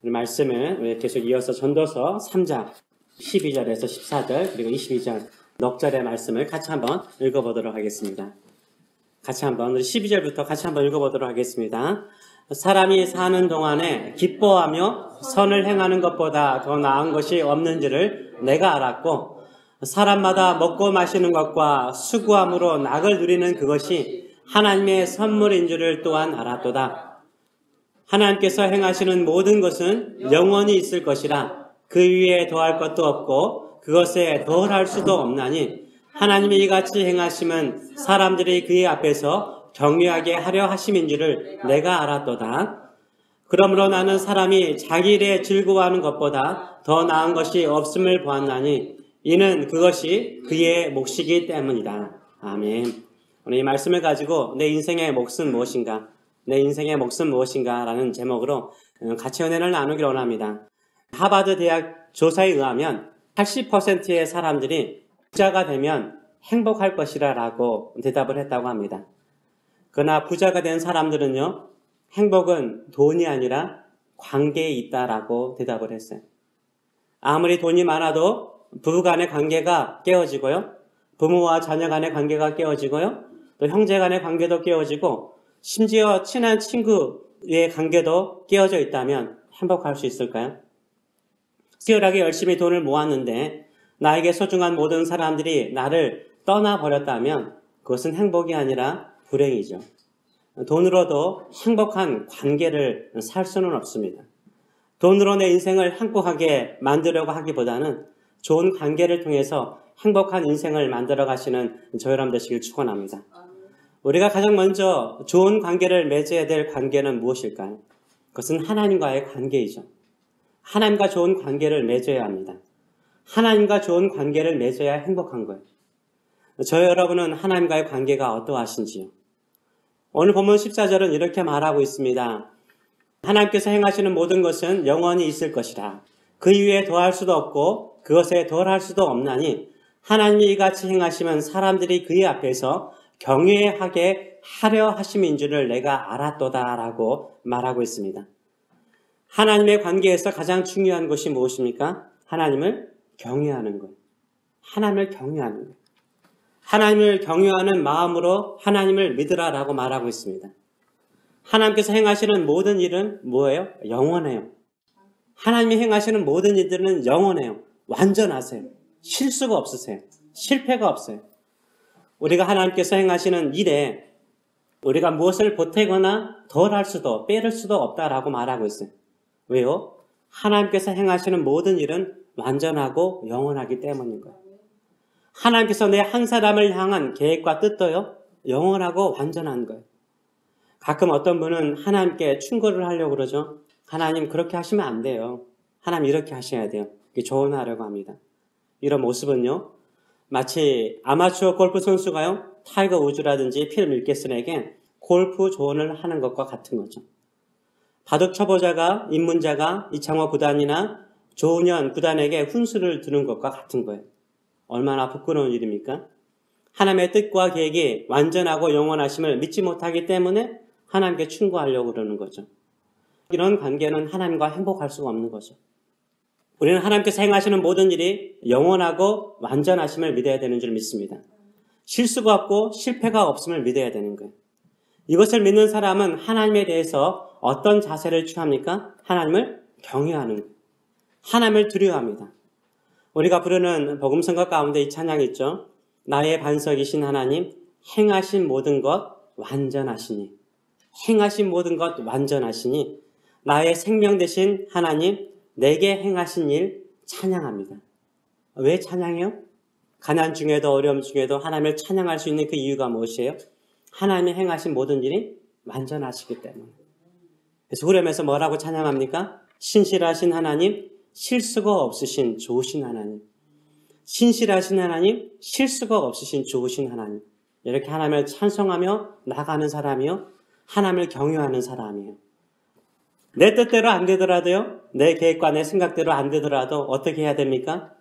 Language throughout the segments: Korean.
말씀을 우리 계속 이어서 전도서 3장 12절에서 14절 그리고 22절 넉절의 말씀을 같이 한번 읽어보도록 하겠습니다. 같이 한번 우리 12절부터 같이 한번 읽어보도록 하겠습니다. 사람이 사는 동안에 기뻐하며 선을 행하는 것보다 더 나은 것이 없는지를 내가 알았고 사람마다 먹고 마시는 것과 수고함으로 낙을 누리는 그것이 하나님의 선물인 줄을 또한 알았도다. 하나님께서 행하시는 모든 것은 영원히 있을 것이라 그 위에 더할 것도 없고 그것에 덜할 수도 없나니 하나님이 이같이 행하심은 사람들이 그의 앞에서 경외하게 하려 하심인 줄을 내가 알았도다. 그러므로 나는 사람이 자기 일에 즐거워하는 것보다 더 나은 것이 없음을 보았나니 이는 그것이 그의 몫이기 때문이다. 아멘. 오늘 이 말씀을 가지고 내 인생의 몫은 무엇인가? 내 인생의 몫은 무엇인가? 라는 제목으로 같이 은혜를 나누기를 원합니다. 하버드 대학 조사에 의하면 80%의 사람들이 부자가 되면 행복할 것이라 라고 대답을 했다고 합니다. 그러나 부자가 된 사람들은요, 행복은 돈이 아니라 관계에 있다라고 대답을 했어요. 아무리 돈이 많아도 부부 간의 관계가 깨어지고요, 부모와 자녀 간의 관계가 깨어지고요, 또 형제 간의 관계도 깨어지고 심지어 친한 친구의 관계도 깨어져 있다면 행복할 수 있을까요? 치열하게 열심히 돈을 모았는데 나에게 소중한 모든 사람들이 나를 떠나버렸다면 그것은 행복이 아니라 불행이죠. 돈으로도 행복한 관계를 살 수는 없습니다. 돈으로 내 인생을 행복하게 만들려고 하기보다는 좋은 관계를 통해서 행복한 인생을 만들어 가시는 저 여러분 되시길 축원합니다. 우리가 가장 먼저 좋은 관계를 맺어야 될 관계는 무엇일까요? 그것은 하나님과의 관계이죠. 하나님과 좋은 관계를 맺어야 합니다. 하나님과 좋은 관계를 맺어야 행복한 거예요. 저 여러분은 하나님과의 관계가 어떠하신지요? 오늘 본문 14절은 이렇게 말하고 있습니다. 하나님께서 행하시는 모든 것은 영원히 있을 것이라. 그 위에 더할 수도 없고 그것에 덜할 수도 없나니 하나님이 이같이 행하시면 사람들이 그의 앞에서 경외하게 하려 하심인 줄을 내가 알았도다 라고 말하고 있습니다. 하나님의 관계에서 가장 중요한 것이 무엇입니까? 하나님을 경외하는 것. 하나님을 경외하는 것. 하나님을 경외하는 마음으로 하나님을 믿으라 라고 말하고 있습니다. 하나님께서 행하시는 모든 일은 뭐예요? 영원해요. 하나님이 행하시는 모든 일들은 영원해요. 완전하세요. 실수가 없으세요. 실패가 없어요. 우리가 하나님께서 행하시는 일에 우리가 무엇을 보태거나 덜할 수도 빼를 수도 없다라고 말하고 있어요. 왜요? 하나님께서 행하시는 모든 일은 완전하고 영원하기 때문인 거예요. 하나님께서 내 한 사람을 향한 계획과 뜻도요, 영원하고 완전한 거예요. 가끔 어떤 분은 하나님께 충고를 하려고 그러죠. 하나님 그렇게 하시면 안 돼요. 하나님 이렇게 하셔야 돼요. 조언하려고 합니다. 이런 모습은요, 마치 아마추어 골프 선수가요, 타이거 우즈라든지 필 밀게슨에게 골프 조언을 하는 것과 같은 거죠. 바둑 초보자가 입문자가 이창호 구단이나 조은현 구단에게 훈수를 두는 것과 같은 거예요. 얼마나 부끄러운 일입니까? 하나님의 뜻과 계획이 완전하고 영원하심을 믿지 못하기 때문에 하나님께 충고하려고 그러는 거죠. 이런 관계는 하나님과 행복할 수가 없는 거죠. 우리는 하나님께서 행하시는 모든 일이 영원하고 완전하심을 믿어야 되는 줄 믿습니다. 실수가 없고 실패가 없음을 믿어야 되는 거예요. 이것을 믿는 사람은 하나님에 대해서 어떤 자세를 취합니까? 하나님을 경외하는 거예요. 하나님을 두려워합니다. 우리가 부르는 복음성가 가운데 이 찬양이 있죠. 나의 반석이신 하나님, 행하신 모든 것 완전하시니. 행하신 모든 것 완전하시니. 나의 생명 되신 하나님, 내게 행하신 일 찬양합니다. 왜 찬양해요? 가난 중에도 어려움 중에도 하나님을 찬양할 수 있는 그 이유가 무엇이에요? 하나님이 행하신 모든 일이 완전하시기 때문에. 그래서 후렴에서 뭐라고 찬양합니까? 신실하신 하나님, 실수가 없으신 좋으신 하나님. 신실하신 하나님, 실수가 없으신 좋으신 하나님. 이렇게 하나님을 찬송하며 나가는 사람이요, 하나님을 경외하는 사람이에요. 내 뜻대로 안 되더라도요, 내 계획과 내 생각대로 안 되더라도 어떻게 해야 됩니까?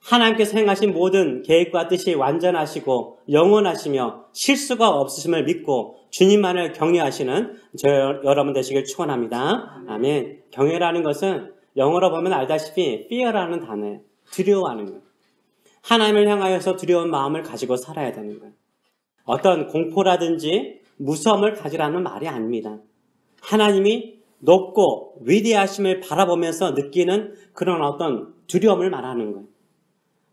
하나님께서 행하신 모든 계획과 뜻이 완전하시고 영원하시며 실수가 없으심을 믿고 주님만을 경외하시는 여러분 되시길 축원합니다. 아멘. 경외라는 것은 영어로 보면 알다시피 fear라는 단어예요. 두려워하는 거예요. 하나님을 향하여서 두려운 마음을 가지고 살아야 되는 거예요. 어떤 공포라든지 무서움을 가지라는 말이 아닙니다. 하나님이 높고 위대하심을 바라보면서 느끼는 그런 어떤 두려움을 말하는 거예요.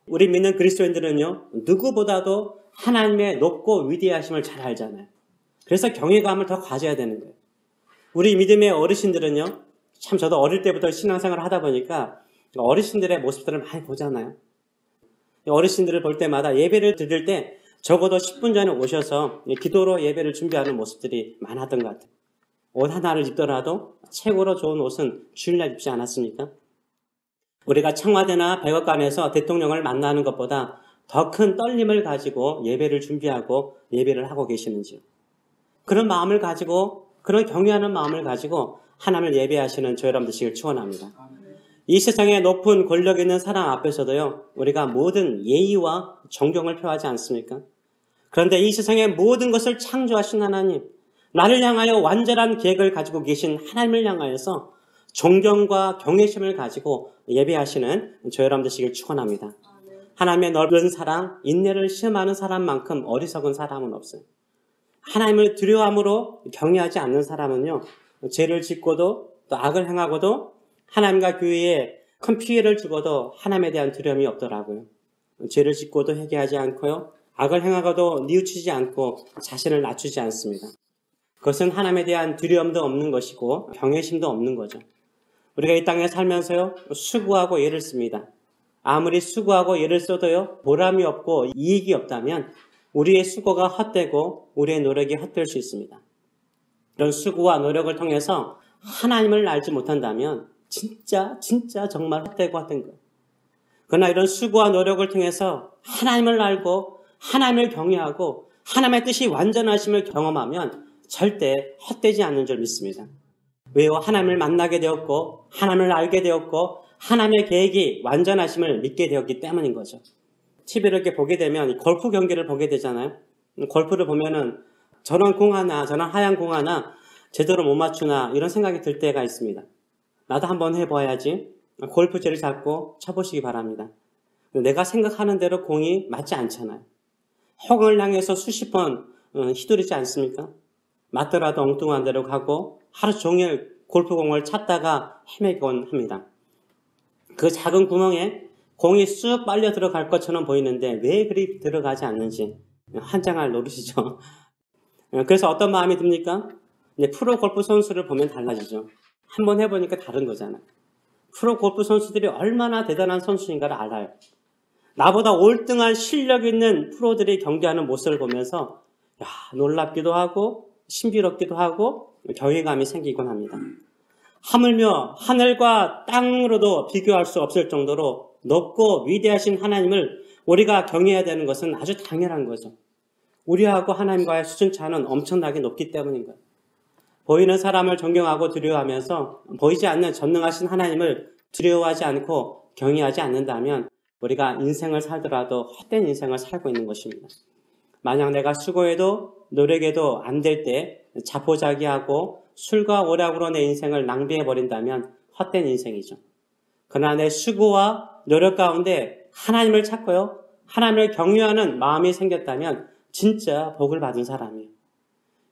우리 믿는 그리스도인들은요, 누구보다도 하나님의 높고 위대하심을 잘 알잖아요. 그래서 경외감을 더 가져야 되는 거예요. 우리 믿음의 어르신들은요, 참 저도 어릴 때부터 신앙생활을 하다 보니까 어르신들의 모습들을 많이 보잖아요. 어르신들을 볼 때마다 예배를 드릴 때 적어도 10분 전에 오셔서 기도로 예배를 준비하는 모습들이 많았던 것 같아요. 옷 하나를 입더라도 최고로 좋은 옷은 주일날 입지 않았습니까? 우리가 청와대나 백악관에서 대통령을 만나는 것보다 더 큰 떨림을 가지고 예배를 준비하고 예배를 하고 계시는지요. 그런 마음을 가지고, 그런 경외하는 마음을 가지고 하나님을 예배하시는 저 여러분 되시길 축원합니다. 이 세상에 높은 권력 있는 사람 앞에서도요, 우리가 모든 예의와 존경을 표하지 않습니까? 그런데 이 세상의 모든 것을 창조하신 하나님, 나를 향하여 완전한 계획을 가지고 계신 하나님을 향하여서 존경과 경외심을 가지고 예배하시는 저 여러분 되시길 축원합니다. 하나님의 넓은 사랑, 인내를 시험하는 사람만큼 어리석은 사람은 없어요. 하나님을 두려움으로 경외하지 않는 사람은요, 죄를 짓고도 또 악을 행하고도 하나님과 교회에 큰 피해를 주고도 하나님에 대한 두려움이 없더라고요. 죄를 짓고도 회개하지 않고요, 악을 행하고도 뉘우치지 않고 자신을 낮추지 않습니다. 그것은 하나님에 대한 두려움도 없는 것이고 경외심도 없는 거죠. 우리가 이 땅에 살면서요, 수고하고 애를 씁니다. 아무리 수고하고 애를 써도요, 보람이 없고 이익이 없다면 우리의 수고가 헛되고 우리의 노력이 헛될 수 있습니다. 이런 수고와 노력을 통해서 하나님을 알지 못한다면 진짜 정말 헛되고 헛된 거예요. 그러나 이런 수고와 노력을 통해서 하나님을 알고 하나님을 경외하고 하나님의 뜻이 완전하심을 경험하면 절대 헛되지 않는 줄 믿습니다. 왜요? 하나님을 만나게 되었고 하나님을 알게 되었고 하나님의 계획이 완전하심을 믿게 되었기 때문인 거죠. TV를 이렇게 보게 되면 골프 경기를 보게 되잖아요. 골프를 보면은 저런 공 하나, 저런 하얀 공 하나 제대로 못 맞추나 이런 생각이 들 때가 있습니다. 나도 한번 해봐야지. 골프채를 잡고 쳐보시기 바랍니다. 내가 생각하는 대로 공이 맞지 않잖아요. 홈을 향해서 수십 번 휘두르지 않습니까? 맞더라도 엉뚱한 데로 가고 하루 종일 골프공을 찾다가 헤매곤 합니다. 그 작은 구멍에 공이 쑥 빨려 들어갈 것처럼 보이는데 왜 그리 들어가지 않는지 환장할 노릇이죠. 그래서 어떤 마음이 듭니까? 프로 골프 선수를 보면 달라지죠. 한번 해보니까 다른 거잖아요. 프로 골프 선수들이 얼마나 대단한 선수인가를 알아요. 나보다 올등한 실력 있는 프로들이 경기하는 모습을 보면서 놀랍기도 하고 신비롭기도 하고 경외감이 생기곤 합니다. 하물며 하늘과 땅으로도 비교할 수 없을 정도로 높고 위대하신 하나님을 우리가 경외해야 되는 것은 아주 당연한 거죠. 우리하고 하나님과의 수준차는 엄청나게 높기 때문인 거예요. 보이는 사람을 존경하고 두려워하면서 보이지 않는 전능하신 하나님을 두려워하지 않고 경외하지 않는다면 우리가 인생을 살더라도 헛된 인생을 살고 있는 것입니다. 만약 내가 수고해도 노력해도 안 될 때 자포자기하고 술과 오락으로 내 인생을 낭비해버린다면 헛된 인생이죠. 그러나 내 수고와 노력 가운데 하나님을 찾고요, 하나님을 경외하는 마음이 생겼다면 진짜 복을 받은 사람이에요.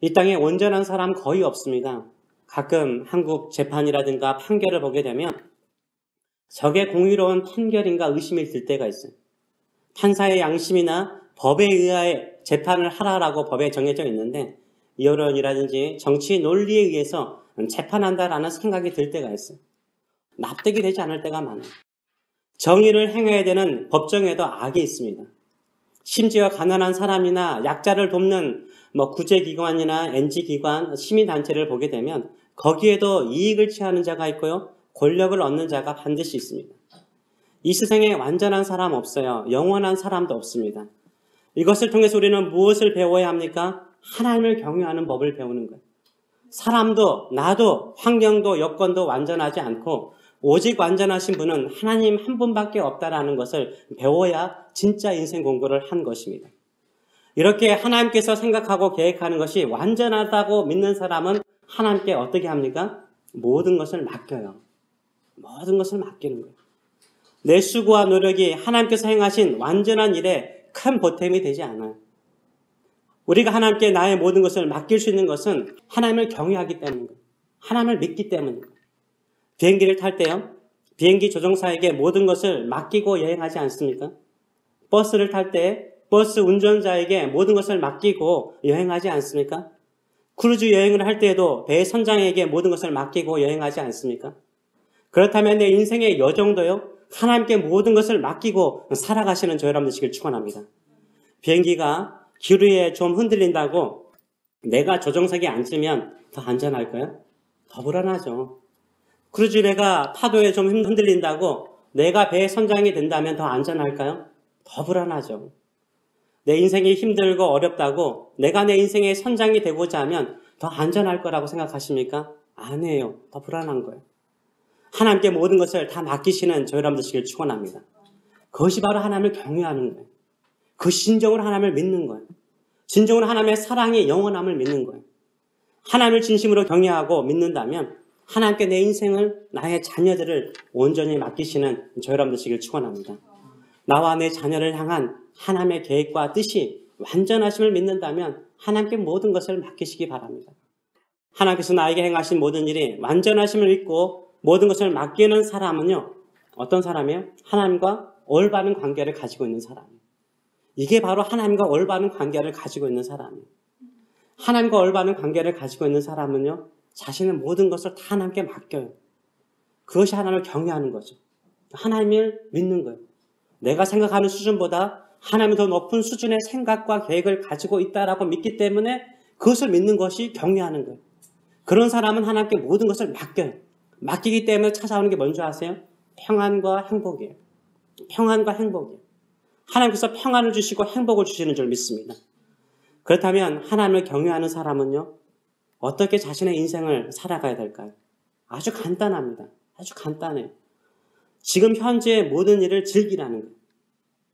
이 땅에 온전한 사람 거의 없습니다. 가끔 한국 재판이라든가 판결을 보게 되면 저게 공의로운 판결인가 의심이 들 때가 있어요. 판사의 양심이나 법에 의하여 재판을 하라라고 법에 정해져 있는데 여론이라든지 정치 논리에 의해서 재판한다라는 생각이 들 때가 있어요. 납득이 되지 않을 때가 많아요. 정의를 행해야 되는 법정에도 악이 있습니다. 심지어 가난한 사람이나 약자를 돕는 구제기관이나 NG기관, 시민단체를 보게 되면 거기에도 이익을 취하는 자가 있고요, 권력을 얻는 자가 반드시 있습니다. 이 세상에 완전한 사람 없어요. 영원한 사람도 없습니다. 이것을 통해서 우리는 무엇을 배워야 합니까? 하나님을 경외하는 법을 배우는 거예요. 사람도 나도 환경도 여건도 완전하지 않고 오직 완전하신 분은 하나님 한 분밖에 없다라는 것을 배워야 진짜 인생 공부를 한 것입니다. 이렇게 하나님께서 생각하고 계획하는 것이 완전하다고 믿는 사람은 하나님께 어떻게 합니까? 모든 것을 맡겨요. 모든 것을 맡기는 거예요. 내 수고와 노력이 하나님께서 행하신 완전한 일에 큰 보탬이 되지 않아요. 우리가 하나님께 나의 모든 것을 맡길 수 있는 것은 하나님을 경외하기 때문인 거예요. 하나님을 믿기 때문인 거예요. 비행기를 탈 때요, 비행기 조종사에게 모든 것을 맡기고 여행하지 않습니까? 버스를 탈 때 버스 운전자에게 모든 것을 맡기고 여행하지 않습니까? 크루즈 여행을 할 때에도 배 선장에게 모든 것을 맡기고 여행하지 않습니까? 그렇다면 내 인생의 여정도요, 하나님께 모든 것을 맡기고 살아가시는 저 여러분 되시길 축원합니다. 비행기가 기류에 좀 흔들린다고 내가 조종석에 앉으면 더 안전할까요? 더 불안하죠. 크루즈 배가 파도에 좀 흔들린다고 내가 배 선장이 된다면 더 안전할까요? 더 불안하죠. 내 인생이 힘들고 어렵다고 내가 내 인생의 선장이 되고자 하면 더 안전할 거라고 생각하십니까? 아니에요. 더 불안한 거예요. 하나님께 모든 것을 다 맡기시는 저 여러분 되시길 축원합니다. 그것이 바로 하나님을 경외하는 거예요. 그 진정으로 하나님을 믿는 거예요. 진정으로 하나님의 사랑이 영원함을 믿는 거예요. 하나님을 진심으로 경외하고 믿는다면 하나님께 내 인생을, 나의 자녀들을 온전히 맡기시는 저 여러분 되시길 축원합니다. 나와 내 자녀를 향한 하나님의 계획과 뜻이 완전하심을 믿는다면 하나님께 모든 것을 맡기시기 바랍니다. 하나님께서 나에게 행하신 모든 일이 완전하심을 믿고 모든 것을 맡기는 사람은요, 어떤 사람이에요? 하나님과 올바른 관계를 가지고 있는 사람이에요. 이게 바로 하나님과 올바른 관계를 가지고 있는 사람이에요. 하나님과 올바른 관계를 가지고 있는 사람은요, 자신의 모든 것을 다 하나님께 맡겨요. 그것이 하나님을 경외하는 거죠. 하나님을 믿는 거예요. 내가 생각하는 수준보다 하나님이 더 높은 수준의 생각과 계획을 가지고 있다라고 믿기 때문에 그것을 믿는 것이 경외하는 거예요. 그런 사람은 하나님께 모든 것을 맡겨요. 맡기기 때문에 찾아오는 게 뭔지 아세요? 평안과 행복이에요. 평안과 행복이에요. 하나님께서 평안을 주시고 행복을 주시는 줄 믿습니다. 그렇다면 하나님을 경외하는 사람은요, 어떻게 자신의 인생을 살아가야 될까요? 아주 간단합니다. 아주 간단해요. 지금 현재의 모든 일을 즐기라는 거예요.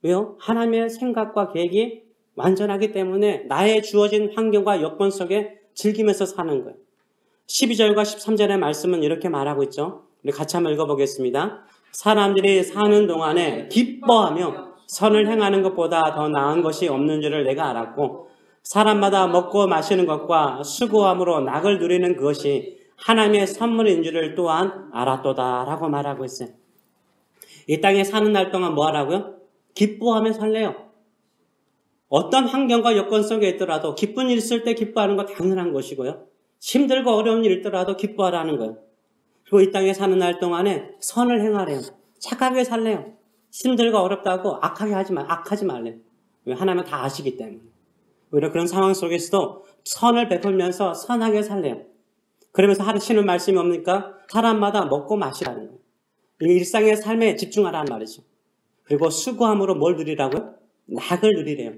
왜요? 하나님의 생각과 계획이 완전하기 때문에 나의 주어진 환경과 여건 속에 즐기면서 사는 거예요. 12절과 13절의 말씀은 이렇게 말하고 있죠. 우리 같이 한번 읽어보겠습니다. 사람들이 사는 동안에 기뻐하며 선을 행하는 것보다 더 나은 것이 없는 줄을 내가 알았고, 사람마다 먹고 마시는 것과 수고함으로 낙을 누리는 그것이 하나님의 선물인 줄을 또한 알았도다 라고 말하고 있어요. 이 땅에 사는 날 동안 뭐 하라고요? 기뻐하며 살래요. 어떤 환경과 여건 속에 있더라도 기쁜 일 있을 때 기뻐하는 거 당연한 것이고요. 힘들고 어려운 일 있더라도 기뻐하라는 거예요. 그리고 이 땅에 사는 날 동안에 선을 행하래요. 착하게 살래요. 힘들고 어렵다고 악하지 말래요. 왜? 하나님은 다 아시기 때문에. 오히려 그런 상황 속에서도 선을 베풀면서 선하게 살래요. 그러면서 하시는 말씀이 뭡니까? 사람마다 먹고 마시라는 거예요. 일상의 삶에 집중하라는 말이죠. 그리고 수고함으로 뭘 누리라고요? 낙을 누리래요.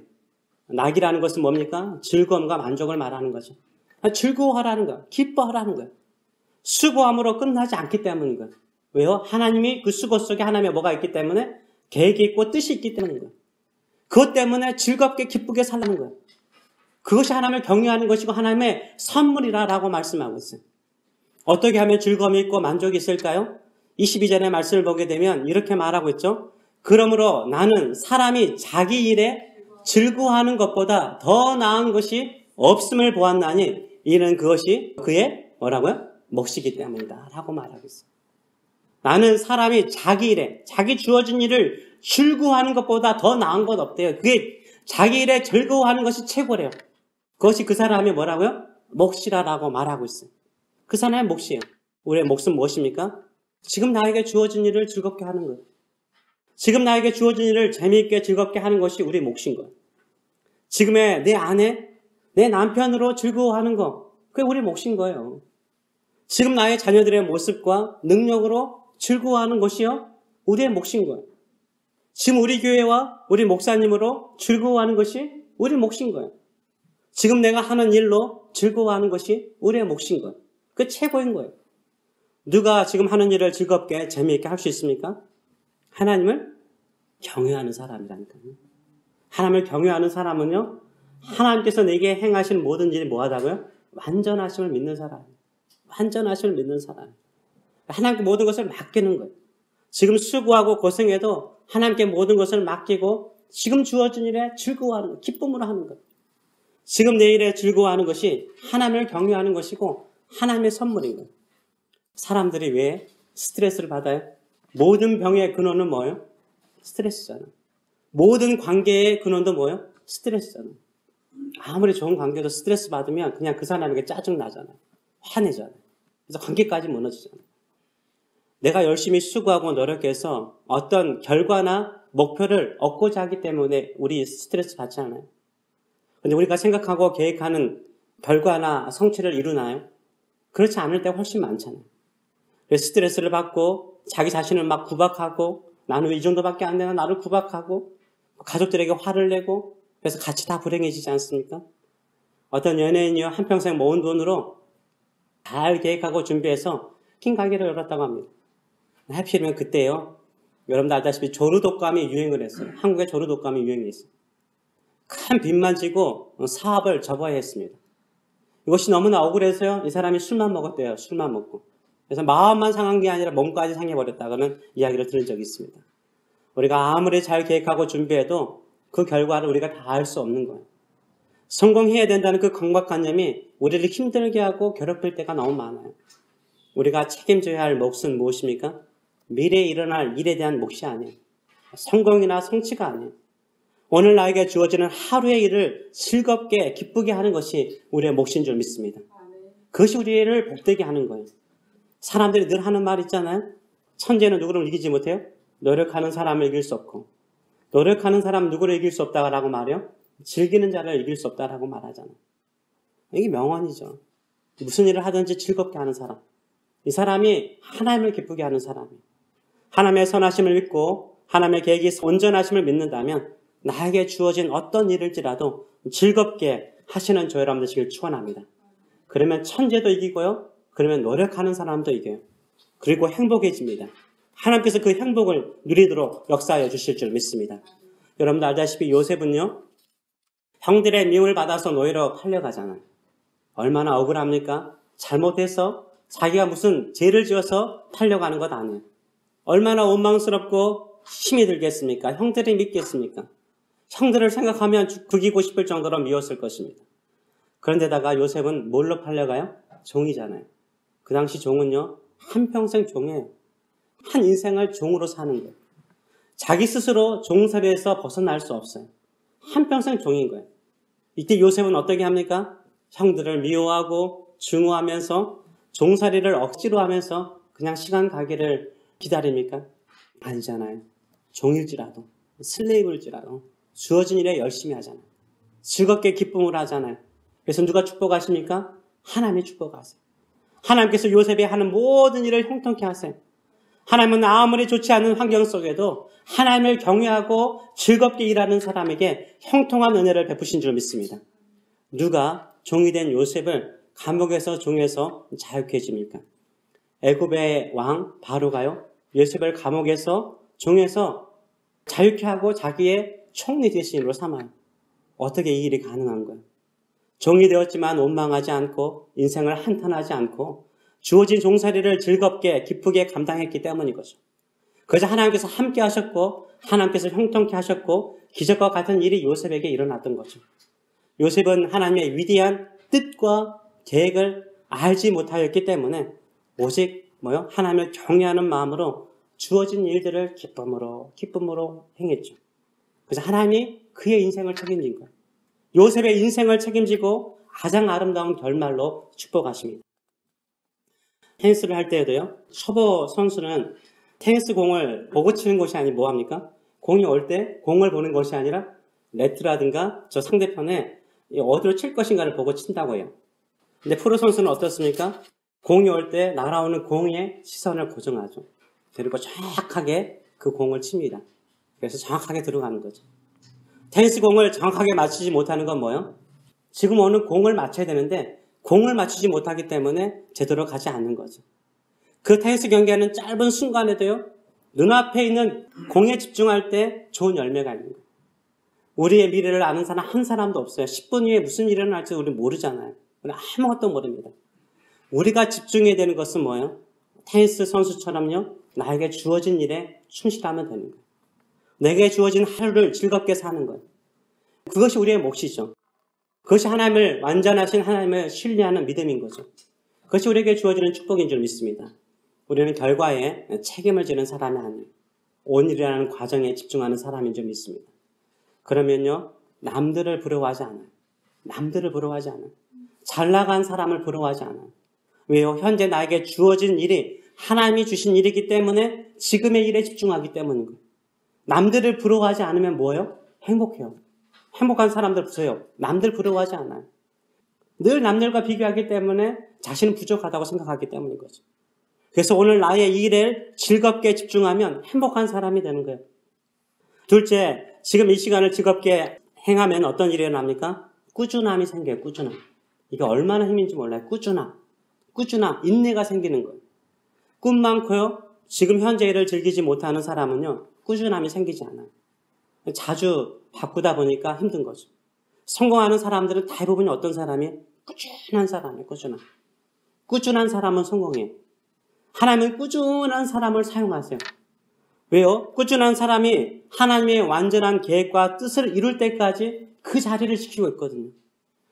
낙이라는 것은 뭡니까? 즐거움과 만족을 말하는 거죠. 즐거워하라는 거예요. 기뻐하라는 거예요. 수고함으로 끝나지 않기 때문인 거예요. 왜요? 하나님이 그 수고 속에 하나님의 뭐가 있기 때문에 계획이 있고 뜻이 있기 때문인 거예요. 그것 때문에 즐겁게 기쁘게 살라는 거예요. 그것이 하나님을 경외하는 것이고 하나님의 선물이라고 말씀하고 있어요. 어떻게 하면 즐거움이 있고 만족이 있을까요? 22절의 말씀을 보게 되면 이렇게 말하고 있죠. 그러므로 나는 사람이 자기 일에 즐거워하는 것보다 더 나은 것이 없음을 보았나니 이는 그것이 그의 뭐라고요? 몫이기 때문이다 라고 말하고 있어요. 나는 사람이 자기 일에, 자기 주어진 일을 즐거워하는 것보다 더 나은 것 없대요. 그게 자기 일에 즐거워하는 것이 최고래요. 그것이 그 사람이 뭐라고요? 몫이라고 말하고 있어요. 그 사람의 몫이에요. 우리의 몫은 무엇입니까? 지금 나에게 주어진 일을 즐겁게 하는 거예요. 지금 나에게 주어진 일을 재미있게 즐겁게 하는 것이 우리 몫인 거예요. 지금의 내 아내, 내 남편으로 즐거워하는 거, 그게 우리 몫인 거예요. 지금 나의 자녀들의 모습과 능력으로 즐거워하는 것이요, 우리의 몫인 거예요. 지금 우리 교회와 우리 목사님으로 즐거워하는 것이 우리 몫인 거예요. 지금 내가 하는 일로 즐거워하는 것이 우리의 몫인 거예요. 그게 최고인 거예요. 누가 지금 하는 일을 즐겁게 재미있게 할 수 있습니까? 하나님을 경외하는 사람이라니까요. 하나님을 경외하는 사람은요, 하나님께서 내게 행하신 모든 일이 뭐하다고요? 완전하심을 믿는 사람. 완전하심을 믿는 사람. 하나님께 모든 것을 맡기는 거예요. 지금 수고하고 고생해도 하나님께 모든 것을 맡기고 지금 주어진 일에 즐거워하는 거예요. 기쁨으로 하는 거예요. 지금 내 일에 즐거워하는 것이 하나님을 경외하는 것이고 하나님의 선물인 거예요. 사람들이 왜 스트레스를 받아요? 모든 병의 근원은 뭐예요? 스트레스잖아요. 모든 관계의 근원도 뭐예요? 스트레스잖아요. 아무리 좋은 관계도 스트레스 받으면 그냥 그 사람에게 짜증 나잖아요. 화내잖아요. 그래서 관계까지 무너지잖아요. 내가 열심히 수고하고 노력해서 어떤 결과나 목표를 얻고자 하기 때문에 우리 스트레스 받지 않아요? 근데 우리가 생각하고 계획하는 결과나 성취를 이루나요? 그렇지 않을 때가 훨씬 많잖아요. 그래서 스트레스를 받고 자기 자신을 막 구박하고 나는 왜 이 정도밖에 안 되나 나를 구박하고 가족들에게 화를 내고 그래서 같이 다 불행해지지 않습니까? 어떤 연예인이요 한평생 모은 돈으로 잘 계획하고 준비해서 긴 가게를 열었다고 합니다. 하필이면 그때요 여러분들 알다시피 조루독감이 유행을 했어요. 한국에 조루독감이 유행했어요. 큰 빚만 지고 사업을 접어야 했습니다. 이것이 너무나 억울해서요 이 사람이 술만 먹었대요. 술만 먹고. 그래서 마음만 상한 게 아니라 몸까지 상해버렸다고는 이야기를 들은 적이 있습니다. 우리가 아무리 잘 계획하고 준비해도 그 결과를 우리가 다 알 수 없는 거예요. 성공해야 된다는 그 강박관념이 우리를 힘들게 하고 괴롭힐 때가 너무 많아요. 우리가 책임져야 할 몫은 무엇입니까? 미래에 일어날 일에 대한 몫이 아니에요. 성공이나 성취가 아니에요. 오늘 나에게 주어지는 하루의 일을 즐겁게 기쁘게 하는 것이 우리의 몫인 줄 믿습니다. 그것이 우리를 복되게 하는 거예요. 사람들이 늘 하는 말 있잖아요. 천재는 누구를 이기지 못해요? 노력하는 사람을 이길 수 없고 노력하는 사람 누구를 이길 수 없다라고 말해요? 즐기는 자를 이길 수 없다라고 말하잖아요. 이게 명언이죠. 무슨 일을 하든지 즐겁게 하는 사람. 이 사람이 하나님을 기쁘게 하는 사람이에요. 하나님의 선하심을 믿고 하나님의 계획이 온전하심을 믿는다면 나에게 주어진 어떤 일일지라도 즐겁게 하시는 저 여러분 되시길 축원합니다. 그러면 천재도 이기고요. 그러면 노력하는 사람도 이겨요. 그리고 행복해집니다. 하나님께서 그 행복을 누리도록 역사하여 주실 줄 믿습니다. 여러분도 알다시피 요셉은요. 형들의 미움을 받아서 노예로 팔려가잖아요. 얼마나 억울합니까? 잘못해서 자기가 무슨 죄를 지어서 팔려가는 것 아니에요. 얼마나 원망스럽고 힘이 들겠습니까? 형들이 믿겠습니까? 형들을 생각하면 죽이고 싶을 정도로 미웠을 것입니다. 그런데다가 요셉은 뭘로 팔려가요? 종이잖아요. 그 당시 종은요. 한평생 종이에요. 한 인생을 종으로 사는 거예요. 자기 스스로 종살이에서 벗어날 수 없어요. 한평생 종인 거예요. 이때 요셉은 어떻게 합니까? 형들을 미워하고 증오하면서 종살이를 억지로 하면서 그냥 시간 가기를 기다립니까? 아니잖아요. 종일지라도 슬레이브일지라도 주어진 일에 열심히 하잖아요. 즐겁게 기쁨을 하잖아요. 그래서 누가 축복하십니까? 하나님이 축복하세요. 하나님께서 요셉이 하는 모든 일을 형통케 하세요. 하나님은 아무리 좋지 않은 환경 속에도 하나님을 경외하고 즐겁게 일하는 사람에게 형통한 은혜를 베푸신 줄 믿습니다. 누가 종이 된 요셉을 감옥에서 종에서 자유케 해줍니까? 애굽의 왕 바로가요. 요셉을 감옥에서 종에서 자유케 하고 자기의 총리 대신으로 삼아요. 어떻게 이 일이 가능한 거예요? 종이 되었지만 원망하지 않고 인생을 한탄하지 않고 주어진 종살이를 즐겁게 기쁘게 감당했기 때문이거죠. 그래서 하나님께서 함께 하셨고 하나님께서 형통케 하셨고 기적과 같은 일이 요셉에게 일어났던 거죠. 요셉은 하나님의 위대한 뜻과 계획을 알지 못하였기 때문에 오직 하나님을 경외하는 마음으로 주어진 일들을 기쁨으로 행했죠. 그래서 하나님이 그의 인생을 책임진 거예요. 요셉의 인생을 책임지고 가장 아름다운 결말로 축복하십니다. 테니스를 할 때에도요. 초보 선수는 테니스 공을 보고 치는 것이 아니고 뭐합니까? 공이 올 때 공을 보는 것이 아니라 네트라든가 저 상대편에 어디로 칠 것인가를 보고 친다고 해요. 근데 프로 선수는 어떻습니까? 공이 올 때 날아오는 공에 시선을 고정하죠. 그리고 정확하게 그 공을 칩니다. 그래서 정확하게 들어가는 거죠. 테니스 공을 정확하게 맞추지 못하는 건 뭐예요? 지금 오는 공을 맞춰야 되는데 공을 맞추지 못하기 때문에 제대로 가지 않는 거죠. 그 테니스 경기하는 짧은 순간에도요, 눈앞에 있는 공에 집중할 때 좋은 열매가 있는 거예요. 우리의 미래를 아는 사람 한 사람도 없어요. 10분 후에 무슨 일이 일어날지 우리는 모르잖아요. 우리는 아무것도 모릅니다. 우리가 집중해야 되는 것은 뭐예요? 테니스 선수처럼요, 나에게 주어진 일에 충실하면 되는 거예요. 내게 주어진 하루를 즐겁게 사는 거예요. 그것이 우리의 몫이죠. 그것이 하나님을, 완전하신 하나님을 신뢰하는 믿음인 거죠. 그것이 우리에게 주어지는 축복인 줄 믿습니다. 우리는 결과에 책임을 지는 사람이 아니에요. 온 일이라는 과정에 집중하는 사람인 줄 믿습니다. 그러면요, 남들을 부러워하지 않아요. 남들을 부러워하지 않아요. 잘 나간 사람을 부러워하지 않아요. 왜요? 현재 나에게 주어진 일이 하나님이 주신 일이기 때문에 지금의 일에 집중하기 때문인 거예요. 남들을 부러워하지 않으면 뭐예요? 행복해요. 행복한 사람들 보세요. 남들 부러워하지 않아요. 늘 남들과 비교하기 때문에 자신은 부족하다고 생각하기 때문인 거죠. 그래서 오늘 나의 일에 즐겁게 집중하면 행복한 사람이 되는 거예요. 둘째, 지금 이 시간을 즐겁게 행하면 어떤 일이 일어납니까? 꾸준함이 생겨요. 꾸준함. 이게 얼마나 힘인지 몰라요. 꾸준함, 인내가 생기는 거예요. 꿈 많고요, 지금 현재 일을 즐기지 못하는 사람은요, 꾸준함이 생기지 않아요. 자주 바꾸다 보니까 힘든 거죠. 성공하는 사람들은 대부분 어떤 사람이? 꾸준한 사람이에요. 꾸준한 사람은 성공해요. 하나님은 꾸준한 사람을 사용하세요. 왜요? 꾸준한 사람이 하나님의 완전한 계획과 뜻을 이룰 때까지 그 자리를 지키고 있거든요.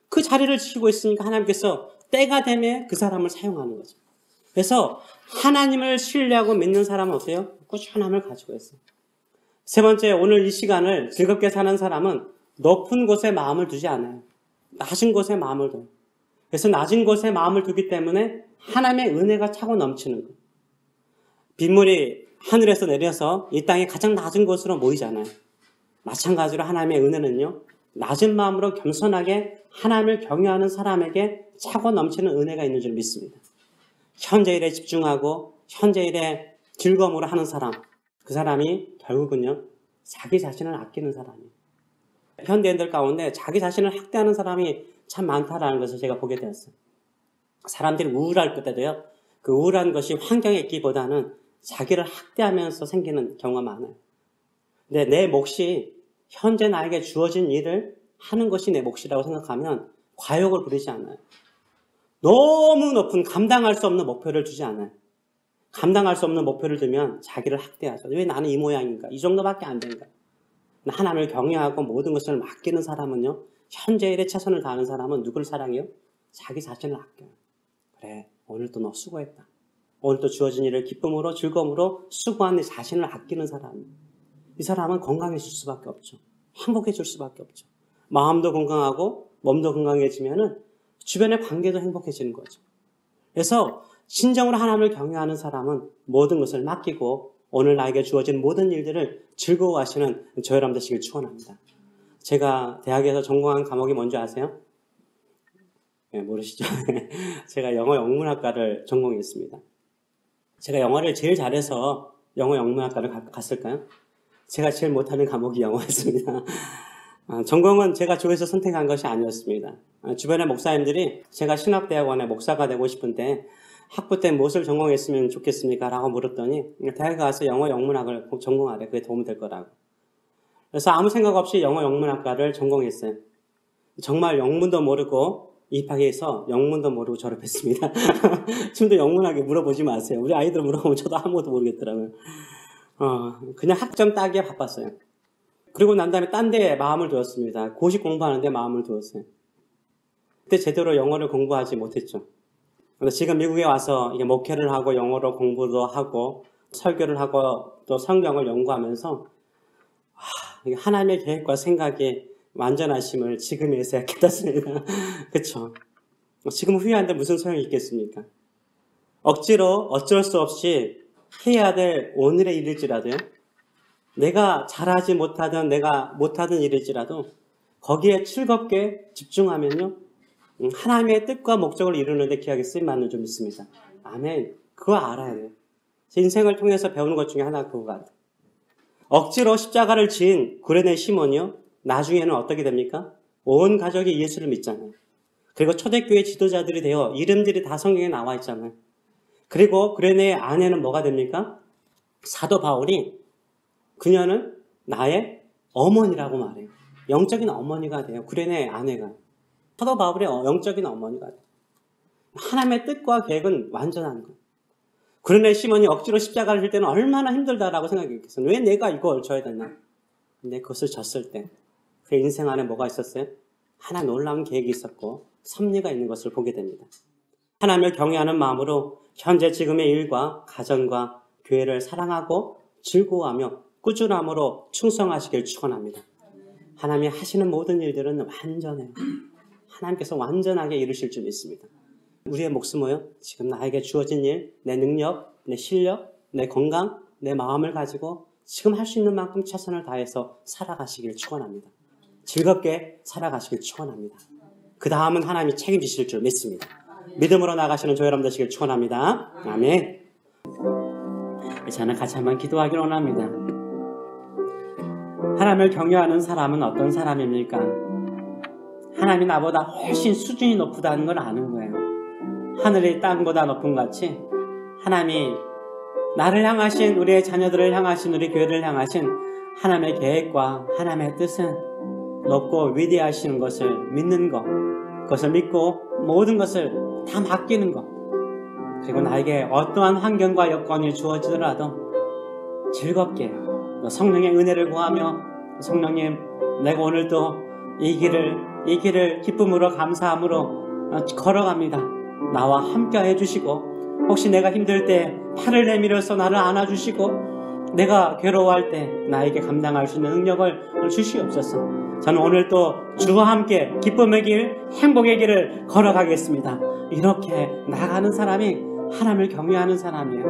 그 자리를 지키고 있으니까 하나님께서 때가 되면 그 사람을 사용하는 거죠. 그래서 하나님을 신뢰하고 믿는 사람은 어때요? 꾸준함을 가지고 있어요. 세 번째, 오늘 이 시간을 즐겁게 사는 사람은 높은 곳에 마음을 두지 않아요. 낮은 곳에 마음을 둬요. 그래서 낮은 곳에 마음을 두기 때문에 하나님의 은혜가 차고 넘치는 거예요. 빗물이 하늘에서 내려서 이 땅의 가장 낮은 곳으로 모이잖아요. 마찬가지로 하나님의 은혜는요, 낮은 마음으로 겸손하게 하나님을 경외하는 사람에게 차고 넘치는 은혜가 있는 줄 믿습니다. 현재 일에 집중하고 현재 일에 즐거움으로 하는 사람, 그 사람이 결국은요, 자기 자신을 아끼는 사람이에요. 현대인들 가운데 자기 자신을 학대하는 사람이 참 많다라는 것을 제가 보게 되었어요. 사람들이 우울할 때도요, 그 우울한 것이 환경에 있기보다는 자기를 학대하면서 생기는 경우가 많아요. 근데 내 몫이 현재 나에게 주어진 일을 하는 것이 내 몫이라고 생각하면 과욕을 부리지 않아요. 너무 높은 감당할 수 없는 목표를 두지 않아요. 감당할 수 없는 목표를 두면 자기를 학대하죠. 왜 나는 이 모양인가? 이 정도밖에 안 된가? 하나님을 경외하고 모든 것을 맡기는 사람은요, 현재 일에 최선을 다하는 사람은 누구를 사랑해요? 자기 자신을 아껴요. 그래, 오늘도 너 수고했다. 오늘도 주어진 일을 기쁨으로 즐거움으로 수고한 내 자신을 아끼는 사람이에요. 이 사람은 건강해질 수밖에 없죠. 행복해질 수밖에 없죠. 마음도 건강하고 몸도 건강해지면은 주변의 관계도 행복해지는 거죠. 그래서 진정으로 하나님을 경외하는 사람은 모든 것을 맡기고 오늘 나에게 주어진 모든 일들을 즐거워하시는 저 여러분 되시길 축원합니다. 제가 대학에서 전공한 과목이 뭔지 아세요? 네, 모르시죠? 제가 영어 영문학과를 전공했습니다. 제가 영어를 제일 잘해서 영어 영문학과를 갔을까요? 제가 제일 못하는 과목이 영어였습니다. 전공은 제가 좋아해서 선택한 것이 아니었습니다. 주변의 목사님들이 제가 신학대학원의 목사가 되고 싶은데 학부 때 무엇을 전공했으면 좋겠습니까? 라고 물었더니 대학에 가서 영어 영문학을 전공하래. 그게 도움이 될 거라고. 그래서 아무 생각 없이 영어 영문학과를 전공했어요. 정말 영문도 모르고 입학해서 영문도 모르고 졸업했습니다. 지금도 영문학에 물어보지 마세요. 우리 아이들 물어보면 저도 아무것도 모르겠더라고요. 그냥 학점 따기에 바빴어요. 그리고 난 다음에 딴 데에 마음을 두었습니다. 고시 공부하는데 마음을 두었어요. 그때 제대로 영어를 공부하지 못했죠. 그래서 지금 미국에 와서 이게 목회를 하고 영어로 공부도 하고 설교를 하고 또 성경을 연구하면서 하나님의 계획과 생각이 완전하심을 지금에서야 깨닫습니다. 그렇죠? 지금 후회하는데 무슨 소용이 있겠습니까? 억지로 어쩔 수 없이 해야 될 오늘의 일일지라도요. 내가 잘하지 못하든 내가 못하던 일일지라도 거기에 즐겁게 집중하면요. 하나님의 뜻과 목적을 이루는 데 귀하게 쓰임받는 줄 믿습니다. 아멘. 그거 알아야 돼요. 제 인생을 통해서 배우는 것 중에 하나가 그거 같아요. 억지로 십자가를 지은 구레네 시몬이요. 나중에는 어떻게 됩니까? 온 가족이 예수를 믿잖아요. 그리고 초대교회 지도자들이 되어 이름들이 다 성경에 나와 있잖아요. 그리고 그레네의 아내는 뭐가 됩니까? 사도 바울이 그녀는 나의 어머니라고 말해요. 영적인 어머니가 돼요. 그레네의 아내가. 사도 바울의 영적인 어머니가 돼요. 하나님의 뜻과 계획은 완전한 거예요. 그레네 시몬이 억지로 십자가를 질 때는 얼마나 힘들다라고 생각했겠어요. 왜 내가 이걸 져야 되나? 근데 그것을 졌을 때 그의 인생 안에 뭐가 있었어요? 하나 놀라운 계획이 있었고 섭리가 있는 것을 보게 됩니다. 하나님을 경외하는 마음으로 현재 지금의 일과 가정과 교회를 사랑하고 즐거워하며 꾸준함으로 충성하시길 축원합니다. 하나님이 하시는 모든 일들은 완전해요. 하나님께서 완전하게 이루실 줄 믿습니다. 우리의 몫은 지금 나에게 주어진 일, 내 능력, 내 실력, 내 건강, 내 마음을 가지고 지금 할 수 있는 만큼 최선을 다해서 살아가시길 축원합니다. 즐겁게 살아가시길 축원합니다. 그 다음은 하나님이 책임지실 줄 믿습니다. 믿음으로 나가시는 저 여러분 되시길 축원합니다. 아멘. 저는 같이 한번 기도하기를 원합니다. 하나님을 경외하는 사람은 어떤 사람입니까? 하나님이 나보다 훨씬 수준이 높다는 걸 아는 거예요. 하늘이 땅보다 높은 것 같이 하나님이 나를 향하신, 우리의 자녀들을 향하신, 우리 교회를 향하신 하나님의 계획과 하나님의 뜻은 높고 위대하시는 것을 믿는 것, 그것을 믿고 모든 것을 다 맡기는 것, 그리고 나에게 어떠한 환경과 여건이 주어지더라도 즐겁게 성령의 은혜를 구하며 성령님, 내가 오늘도 이 길을 기쁨으로 감사함으로 걸어갑니다. 나와 함께 해주시고, 혹시 내가 힘들 때 팔을 내밀어서 나를 안아주시고, 내가 괴로워할 때 나에게 감당할 수 있는 능력을 주시옵소서. 저는 오늘 또 주와 함께 기쁨의 길, 행복의 길을 걸어가겠습니다. 이렇게 나가는 사람이 하나님을 경외하는 사람이에요.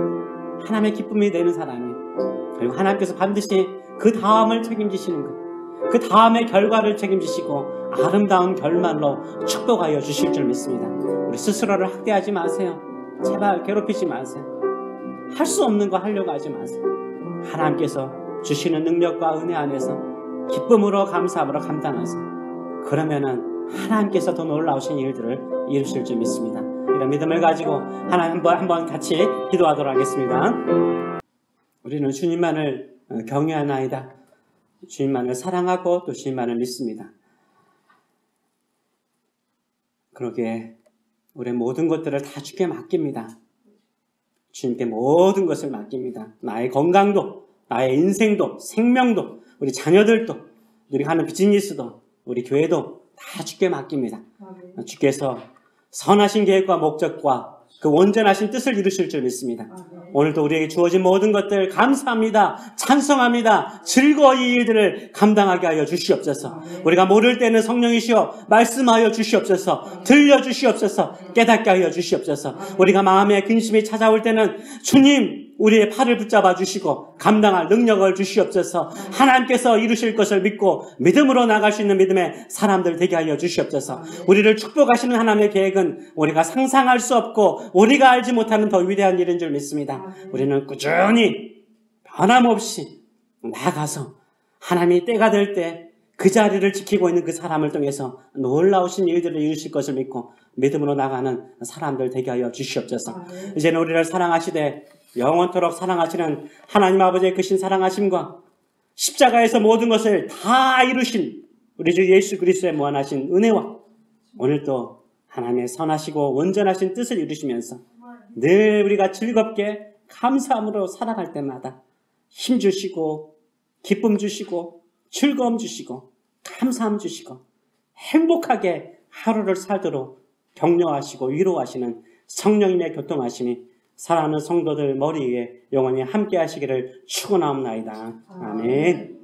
하나님의 기쁨이 되는 사람이에요. 그리고 하나님께서 반드시 그 다음을 책임지시는 것, 그 다음의 결과를 책임지시고 아름다운 결말로 축복하여 주실 줄 믿습니다. 우리 스스로를 학대하지 마세요. 제발 괴롭히지 마세요. 할 수 없는 거 하려고 하지 마세요. 하나님께서 주시는 능력과 은혜 안에서 기쁨으로 감사함으로 감당하세요. 그러면은 하나님께서 더 놀라우신 일들을 이루실 줄 믿습니다. 이런 믿음을 가지고 하나님 한번 같이 기도하도록 하겠습니다. 우리는 주님만을 경외하나이다. 주님만을 사랑하고 또 주님만을 믿습니다. 그러기에 우리의 모든 것들을 다 주께 맡깁니다. 주님께 모든 것을 맡깁니다. 나의 건강도, 나의 인생도, 생명도, 우리 자녀들도, 우리 하는 비즈니스도, 우리 교회도 다 주께 맡깁니다. 주께서 선하신 계획과 목적과 그 온전하신 뜻을 이루실 줄 믿습니다. 오늘도 우리에게 주어진 모든 것들 감사합니다. 찬송합니다. 즐거이 이 일들을 감당하게 하여 주시옵소서. 우리가 모를 때는 성령이시여 말씀하여 주시옵소서. 들려주시옵소서. 깨닫게 하여 주시옵소서. 우리가 마음에 근심이 찾아올 때는 주님 우리의 팔을 붙잡아 주시고 감당할 능력을 주시옵소서. 하나님께서 이루실 것을 믿고 믿음으로 나갈 수 있는 믿음의 사람들 되게 하여 주시옵소서. 우리를 축복하시는 하나님의 계획은 우리가 상상할 수 없고 우리가 알지 못하는 더 위대한 일인 줄 믿습니다. 우리는 꾸준히 변함없이 나가서 하나님이 때가 될 때 그 자리를 지키고 있는 그 사람을 통해서 놀라우신 일들을 이루실 것을 믿고 믿음으로 나가는 사람들 되게 하여 주시옵소서. 이제는 우리를 사랑하시되 영원토록 사랑하시는 하나님 아버지의 크신 사랑하심과 십자가에서 모든 것을 다 이루신 우리 주 예수 그리스도의 무한하신 은혜와 오늘도 하나님의 선하시고 온전하신 뜻을 이루시면서 늘 우리가 즐겁게 감사함으로 살아갈 때마다 힘 주시고 기쁨 주시고 즐거움 주시고 감사함 주시고 행복하게 하루를 살도록 격려하시고 위로하시는 성령님의 교통하심이 사랑하는 성도들 머리 위에 영원히 함께 하시기를 축원하옵나이다. 아멘.